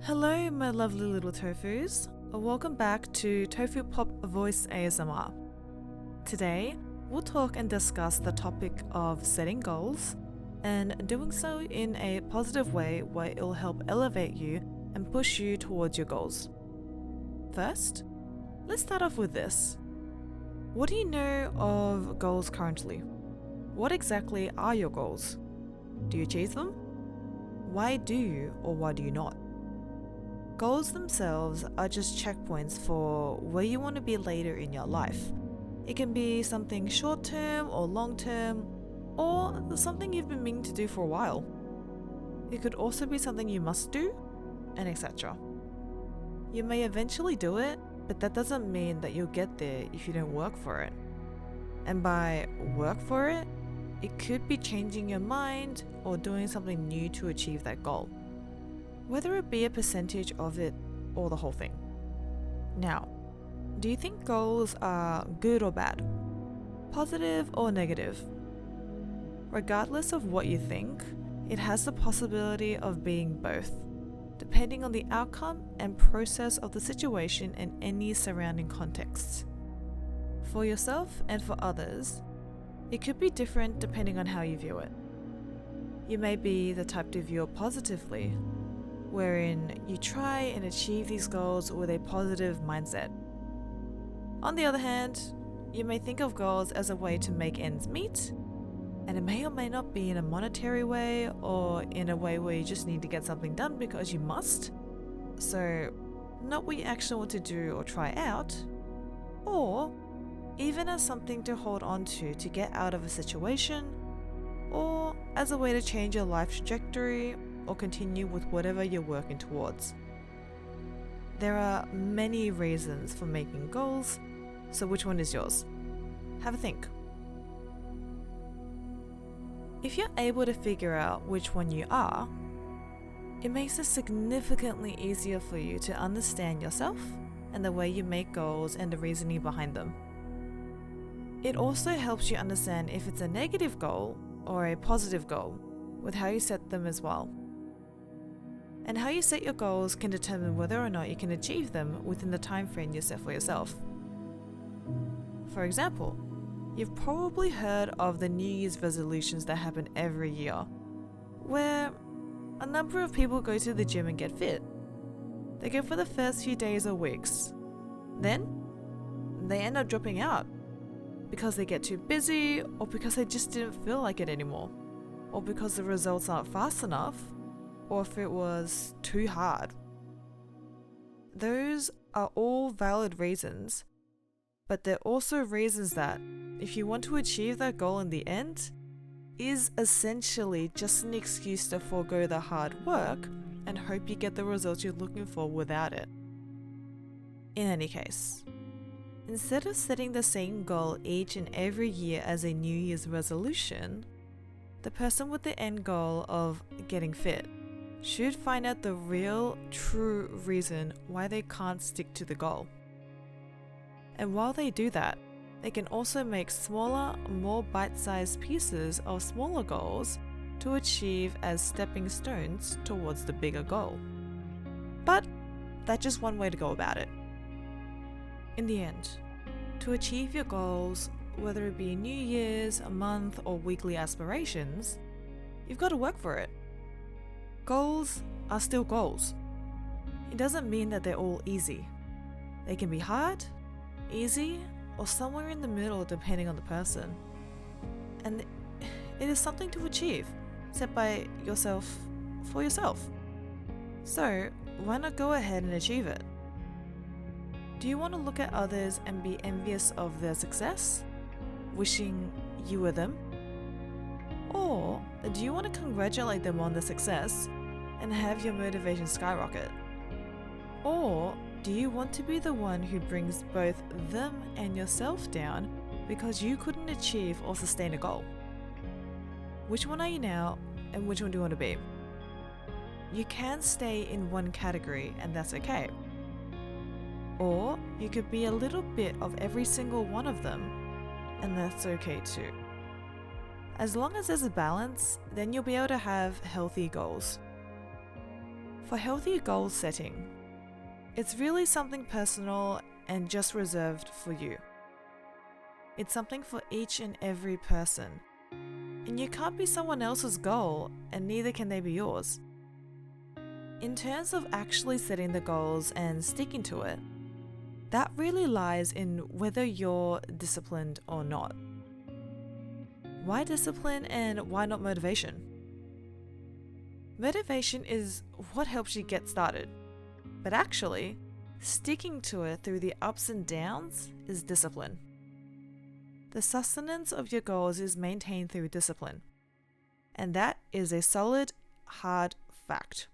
Hello, my lovely little tofus. Welcome back to Tofu Pop Voice ASMR. Today, we'll talk and discuss the topic of setting goals and doing so in a positive way where it'll help elevate you and push you towards your goals. First, let's start off with this. What do you know of goals currently? What exactly are your goals? Do you achieve them? Why do you or why do you not? Goals themselves are just checkpoints for where you want to be later in your life. It can be something short term or long term, or something you've been meaning to do for a while. It could also be something you must do, and etc. You may eventually do it, but that doesn't mean that you'll get there if you don't work for it. And by work for it, it could be changing your mind or doing something new to achieve that goal, whether it be a percentage of it or the whole thing. Now, do you think goals are good or bad? Positive or negative? Regardless of what you think, it has the possibility of being both, depending on the outcome and process of the situation and any surrounding contexts. For yourself and for others, it could be different depending on how you view it. You may be the type to view it positively, wherein you try and achieve these goals with a positive mindset. On the other hand, you may think of goals as a way to make ends meet, and it may or may not be in a monetary way or in a way where you just need to get something done because you must, so not what you actually want to do or try out, or even as something to hold on to get out of a situation, or as a way to change your life trajectory or continue with whatever you're working towards. There are many reasons for making goals, so which one is yours? Have a think. If you're able to figure out which one you are, it makes it significantly easier for you to understand yourself and the way you make goals and the reasoning behind them. It also helps you understand if it's a negative goal or a positive goal, with how you set them as well. And how you set your goals can determine whether or not you can achieve them within the time frame you set for yourself. For example, you've probably heard of the New Year's resolutions that happen every year, where a number of people go to the gym and get fit. They go for the first few days or weeks. Then, they end up dropping out because they get too busy, or because they just didn't feel like it anymore, or because the results aren't fast enough, or if it was too hard. Those are all valid reasons, but they're also reasons that, if you want to achieve that goal in the end, is essentially just an excuse to forego the hard work and hope you get the results you're looking for without it. In any case, instead of setting the same goal each and every year as a New Year's resolution, the person with the end goal of getting fit should find out the real, true reason why they can't stick to the goal. And while they do that, they can also make smaller, more bite-sized pieces of smaller goals to achieve as stepping stones towards the bigger goal. But that's just one way to go about it. In the end, to achieve your goals, whether it be New Year's, a month, or weekly aspirations, you've got to work for it. Goals are still goals. It doesn't mean that they're all easy. They can be hard, easy, or somewhere in the middle depending on the person. And it is something to achieve, set by yourself for yourself. So why not go ahead and achieve it? Do you want to look at others and be envious of their success, wishing you were them? Or do you want to congratulate them on their success and have your motivation skyrocket? Or do you want to be the one who brings both them and yourself down because you couldn't achieve or sustain a goal? Which one are you now, and which one do you want to be? You can stay in one category, and that's okay. Or you could be a little bit of every single one of them, and that's okay too. As long as there's a balance, then you'll be able to have healthy goals. For healthy goal setting, it's really something personal and just reserved for you. It's something for each and every person. And you can't be someone else's goal, and neither can they be yours. In terms of actually setting the goals and sticking to it, that really lies in whether you're disciplined or not. Why discipline and why not motivation? Motivation is what helps you get started, but actually, sticking to it through the ups and downs is discipline. The sustenance of your goals is maintained through discipline, and that is a solid, hard fact.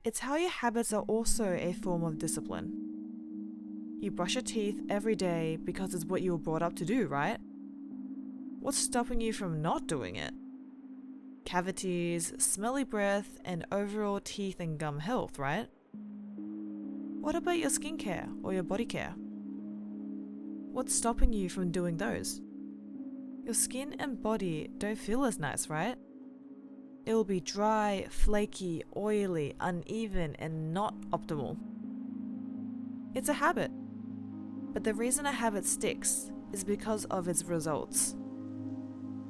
It's how your habits are also a form of discipline. You brush your teeth every day because it's what you were brought up to do, right? What's stopping you from not doing it? Cavities, smelly breath, and overall teeth and gum health, right? What about your skincare or your body care? What's stopping you from doing those? Your skin and body don't feel as nice, right? It will be dry, flaky, oily, uneven, and not optimal. It's a habit. But the reason a habit sticks is because of its results.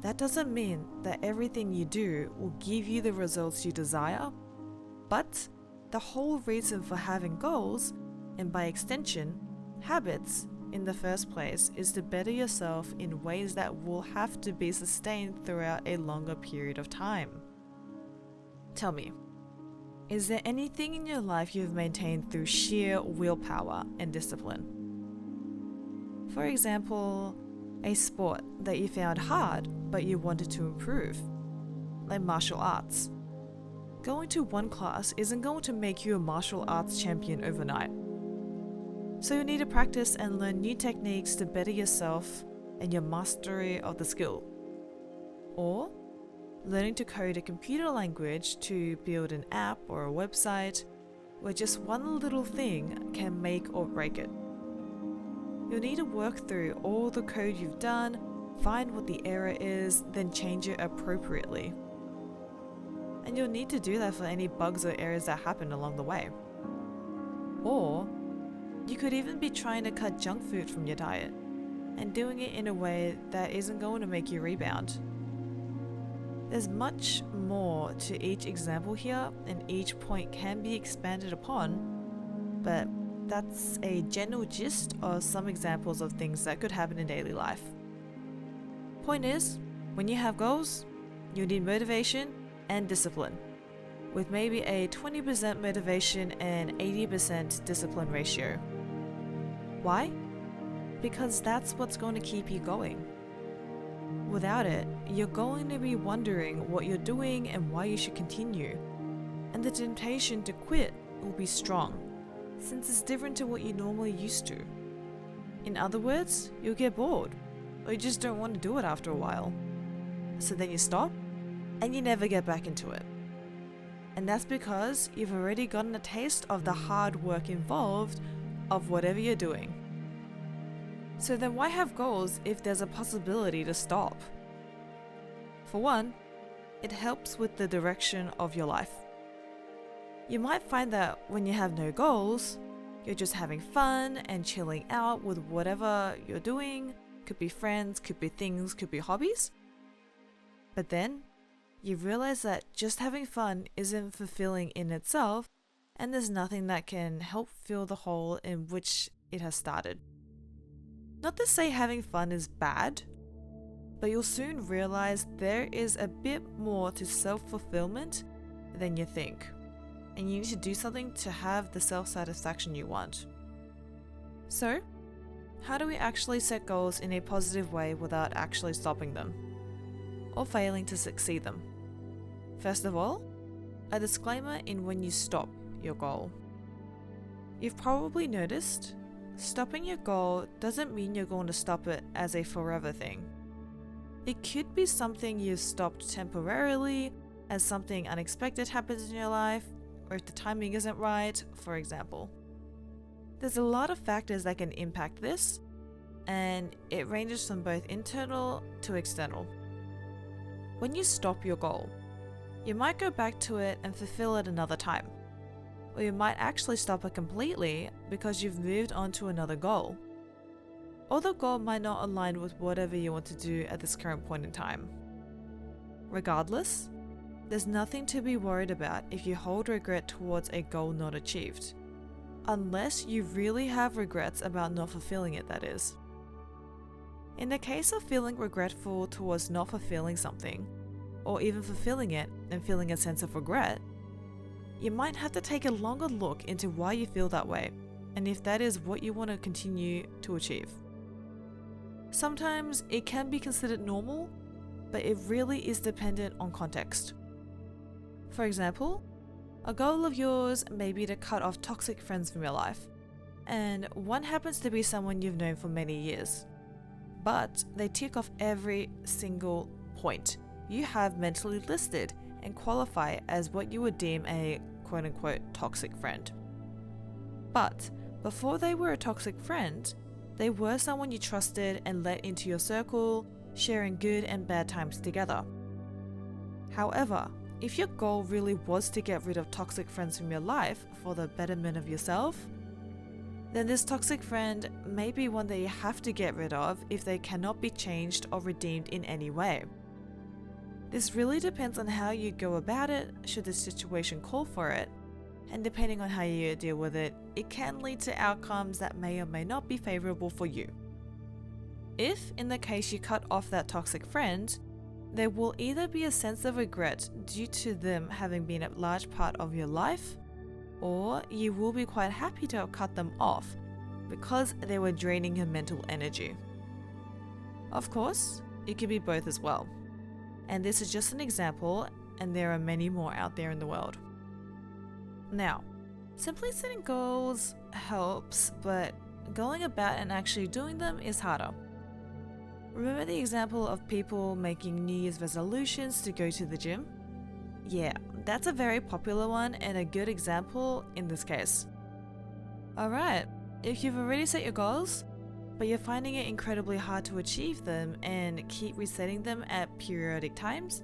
That doesn't mean that everything you do will give you the results you desire, but the whole reason for having goals, and by extension, habits, in the first place, is to better yourself in ways that will have to be sustained throughout a longer period of time. Tell me, is there anything in your life you've maintained through sheer willpower and discipline? For example, a sport that you found hard but you wanted to improve, like martial arts. Going to one class isn't going to make you a martial arts champion overnight. So you need to practice and learn new techniques to better yourself and your mastery of the skill. Or learning to code a computer language to build an app or a website where just one little thing can make or break it. You'll need to work through all the code you've done, find what the error is, then change it appropriately. And you'll need to do that for any bugs or errors that happen along the way. Or you could even be trying to cut junk food from your diet and doing it in a way that isn't going to make you rebound. There's much more to each example here, and each point can be expanded upon, but that's a general gist of some examples of things that could happen in daily life. Point is, when you have goals, you need motivation and discipline, with maybe a 20% motivation and 80% discipline ratio. Why? Because that's what's going to keep you going. Without it, you're going to be wondering what you're doing and why you should continue, and the temptation to quit will be strong, since it's different to what you normally used to. In other words, you'll get bored, or you just don't want to do it after a while. So then you stop, and you never get back into it. And that's because you've already gotten a taste of the hard work involved of whatever you're doing. So then why have goals if there's a possibility to stop? For one, it helps with the direction of your life. You might find that when you have no goals, you're just having fun and chilling out with whatever you're doing. Could be friends, could be things, could be hobbies. But then you realize that just having fun isn't fulfilling in itself, and there's nothing that can help fill the hole in which it has started. Not to say having fun is bad, but you'll soon realize there is a bit more to self-fulfillment than you think, and you need to do something to have the self-satisfaction you want. So, how do we actually set goals in a positive way without actually stopping them, or failing to succeed them? First of all, a disclaimer in when you stop your goal. You've probably noticed, stopping your goal doesn't mean you're going to stop it as a forever thing. It could be something you've stopped temporarily as something unexpected happens in your life, or if the timing isn't right, for example. There's a lot of factors that can impact this, and it ranges from both internal to external. When you stop your goal, You might go back to it and fulfill it another time. Or you might actually stop it completely because you've moved on to another goal. Or the goal might not align with whatever you want to do at this current point in time. Regardless, there's nothing to be worried about if you hold regret towards a goal not achieved. Unless you really have regrets about not fulfilling it, that is. In the case of feeling regretful towards not fulfilling something, or even fulfilling it and feeling a sense of regret, you might have to take a longer look into why you feel that way and if that is what you want to continue to achieve. Sometimes it can be considered normal, but it really is dependent on context. For example, a goal of yours may be to cut off toxic friends from your life, and one happens to be someone you've known for many years. But they tick off every single point you have mentally listed and qualify as what you would deem a quote-unquote toxic friend. But before they were a toxic friend, they were someone you trusted and let into your circle, sharing good and bad times together. However, if your goal really was to get rid of toxic friends from your life for the betterment of yourself, then this toxic friend may be one that you have to get rid of if they cannot be changed or redeemed in any way. This really depends on how you go about it should the situation call for it, and depending on how you deal with it, it can lead to outcomes that may or may not be favorable for you. If, in the case you cut off that toxic friend, there will either be a sense of regret due to them having been a large part of your life, or you will be quite happy to have cut them off because they were draining your mental energy. Of course, it could be both as well. And this is just an example, and there are many more out there in the world. Now, simply setting goals helps, but going about and actually doing them is harder. Remember the example of people making New Year's resolutions to go to the gym? Yeah, that's a very popular one and a good example in this case. Alright, if you've already set your goals, but you're finding it incredibly hard to achieve them and keep resetting them at periodic times,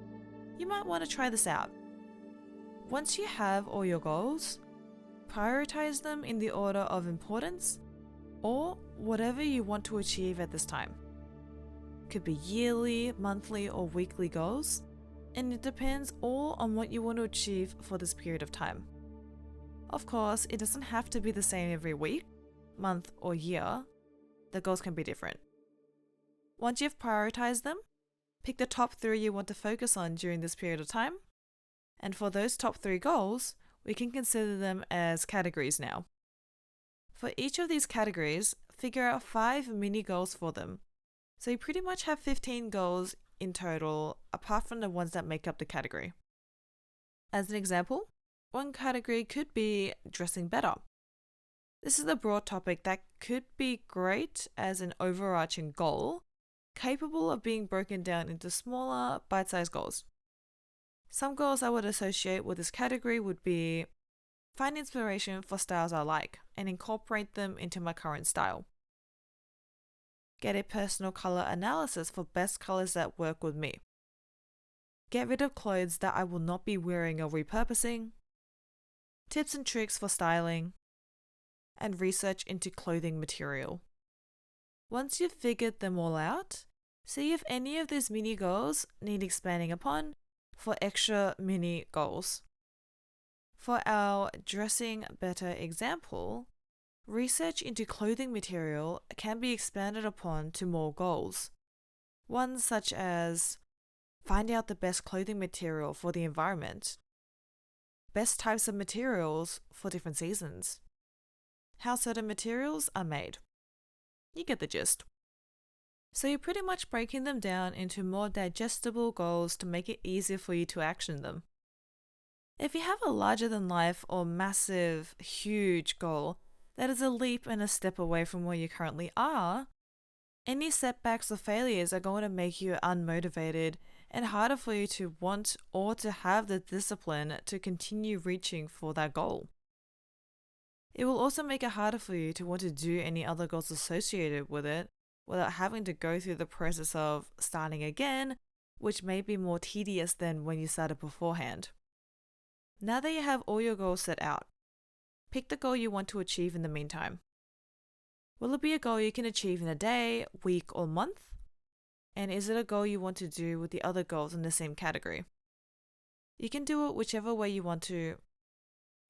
you might want to try this out. Once you have all your goals, prioritize them in the order of importance or whatever you want to achieve at this time. Could be yearly, monthly, or weekly goals, and it depends all on what you want to achieve for this period of time. Of course, it doesn't have to be the same every week, month, or year. The goals can be different. Once you've prioritized them, pick the top 3 you want to focus on during this period of time. And for those top 3 goals, we can consider them as categories now. For each of these categories, figure out 5 mini goals for them. So you pretty much have 15 goals in total, apart from the ones that make up the category. As an example, one category could be dressing better. This is a broad topic that could be great as an overarching goal, capable of being broken down into smaller, bite-sized goals. Some goals I would associate with this category would be find inspiration for styles I like and incorporate them into my current style. Get a personal color analysis for best colors that work with me. Get rid of clothes that I will not be wearing or repurposing. Tips and tricks for styling. And research into clothing material. Once you've figured them all out, see if any of these mini goals need expanding upon for extra mini goals. For our dressing better example, research into clothing material can be expanded upon to more goals. Ones such as find out the best clothing material for the environment, best types of materials for different seasons, how certain materials are made. You get the gist. So you're pretty much breaking them down into more digestible goals to make it easier for you to action them. If you have a larger than life or massive, huge goal that is a leap and a step away from where you currently are, any setbacks or failures are going to make you unmotivated and harder for you to want or to have the discipline to continue reaching for that goal. It will also make it harder for you to want to do any other goals associated with it without having to go through the process of starting again which may be more tedious than when you started beforehand. Now that you have all your goals set out, pick the goal you want to achieve in the meantime. Will it be a goal you can achieve in a day, week, or month? And is it a goal you want to do with the other goals in the same category? You can do it whichever way you want to,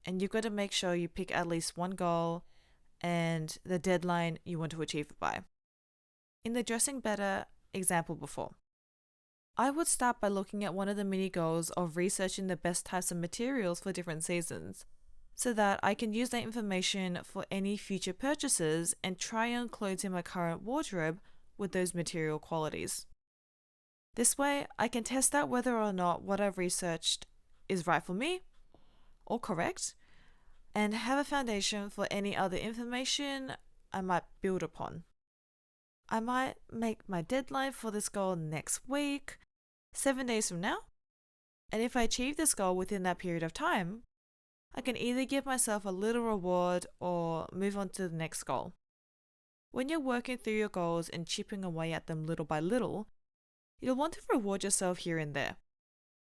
and you've got to make sure you pick at least one goal and the deadline you want to achieve it by. In the dressing better example before, I would start by looking at one of the mini goals of researching the best types of materials for different seasons, so that I can use that information for any future purchases and try on clothes in my current wardrobe with those material qualities. This way, I can test out whether or not what I've researched is right for me or correct, and have a foundation for any other information I might build upon. I might make my deadline for this goal next week, 7 days from now, and if I achieve this goal within that period of time, I can either give myself a little reward or move on to the next goal. When you're working through your goals and chipping away at them little by little, you'll want to reward yourself here and there.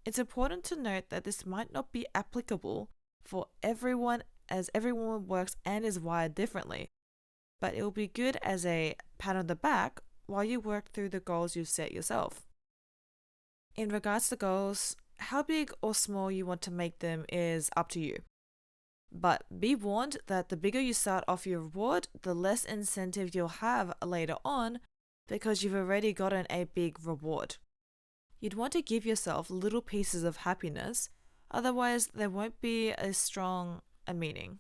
It's important to note that this might not be applicable for everyone, as everyone works and is wired differently, but it will be good as a pat on the back while you work through the goals you've set yourself. In regards to goals, how big or small you want to make them is up to you. But be warned that the bigger you start off your reward, the less incentive you'll have later on because you've already gotten a big reward. You'd want to give yourself little pieces of happiness, otherwise there won't be as strong a meaning.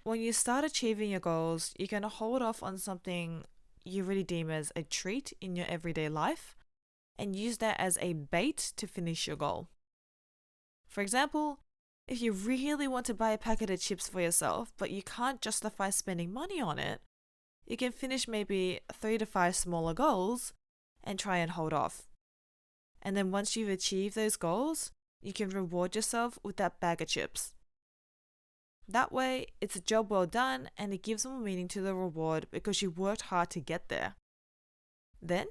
When you start achieving your goals, you can hold off on something you really deem as a treat in your everyday life and use that as a bait to finish your goal. For example, if you really want to buy a packet of chips for yourself, but you can't justify spending money on it, you can finish maybe 3 to 5 smaller goals and try and hold off. And then once you've achieved those goals, you can reward yourself with that bag of chips. That way, it's a job well done and it gives more meaning to the reward because you worked hard to get there. Then,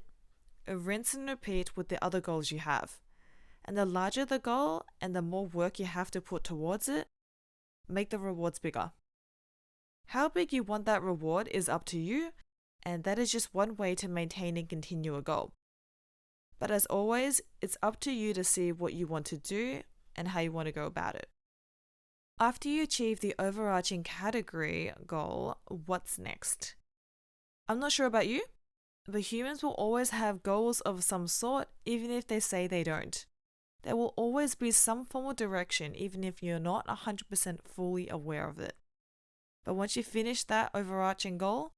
rinse and repeat with the other goals you have. And the larger the goal and the more work you have to put towards it, make the rewards bigger. How big you want that reward is up to you, and that is just one way to maintain and continue a goal. But as always, it's up to you to see what you want to do and how you want to go about it. After you achieve the overarching category goal, what's next? I'm not sure about you, but humans will always have goals of some sort even if they say they don't. There will always be some form of direction even if you're not 100% fully aware of it. But once you finish that overarching goal,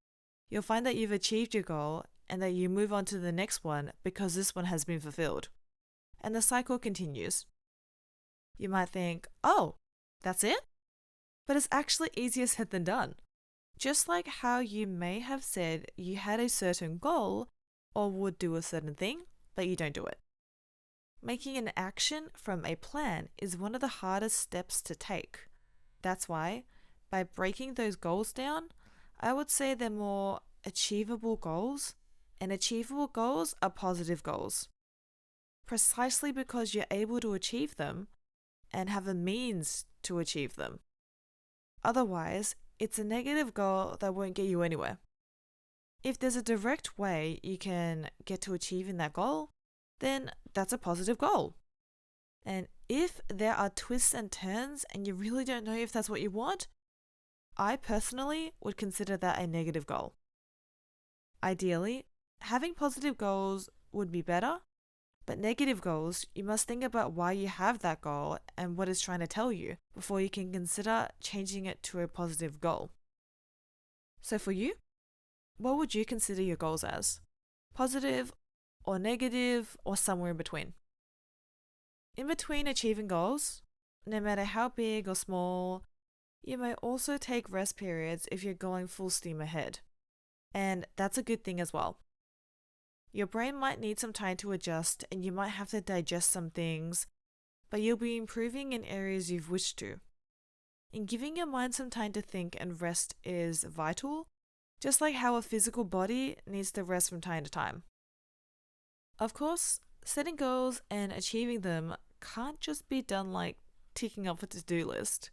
you'll find that you've achieved your goal and that you move on to the next one because this one has been fulfilled. And the cycle continues. You might think, oh, that's it? But it's actually easier said than done. Just like how you may have said you had a certain goal or would do a certain thing, but you don't do it. Making an action from a plan is one of the hardest steps to take. That's why, by breaking those goals down, I would say they're more achievable goals, and achievable goals are positive goals. Precisely because you're able to achieve them and have a means to achieve them. Otherwise, it's a negative goal that won't get you anywhere. If there's a direct way you can get to achieving that goal, then that's a positive goal. And if there are twists and turns and you really don't know if that's what you want, I personally would consider that a negative goal. Ideally, having positive goals would be better, but negative goals, you must think about why you have that goal and what it's trying to tell you before you can consider changing it to a positive goal. So for you, what would you consider your goals as? Positive or negative or somewhere in between? In between achieving goals, no matter how big or small, you may also take rest periods if you're going full steam ahead. And that's a good thing as well. Your brain might need some time to adjust and you might have to digest some things, but you'll be improving in areas you've wished to. And giving your mind some time to think and rest is vital, just like how a physical body needs to rest from time to time. Of course, setting goals and achieving them can't just be done like ticking off a to-do list.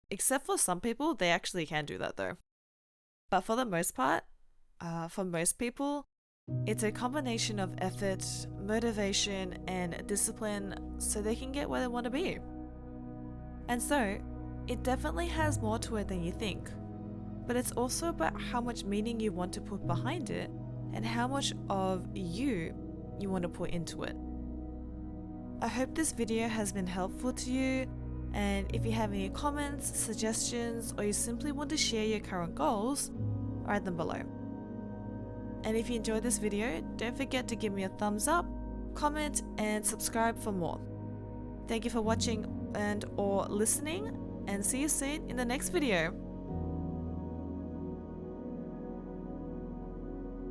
Except for some people, they actually can do that though. But for the most part, for most people, it's a combination of effort, motivation, and discipline so they can get where they want to be. And so, it definitely has more to it than you think. But it's also about how much meaning you want to put behind it and how much of you want to put into it. I hope this video has been helpful to you, and if you have any comments, suggestions, or you simply want to share your current goals, write them below. And if you enjoyed this video, don't forget to give me a thumbs up, comment, and subscribe for more. Thank you for watching and or listening, and see you soon in the next video.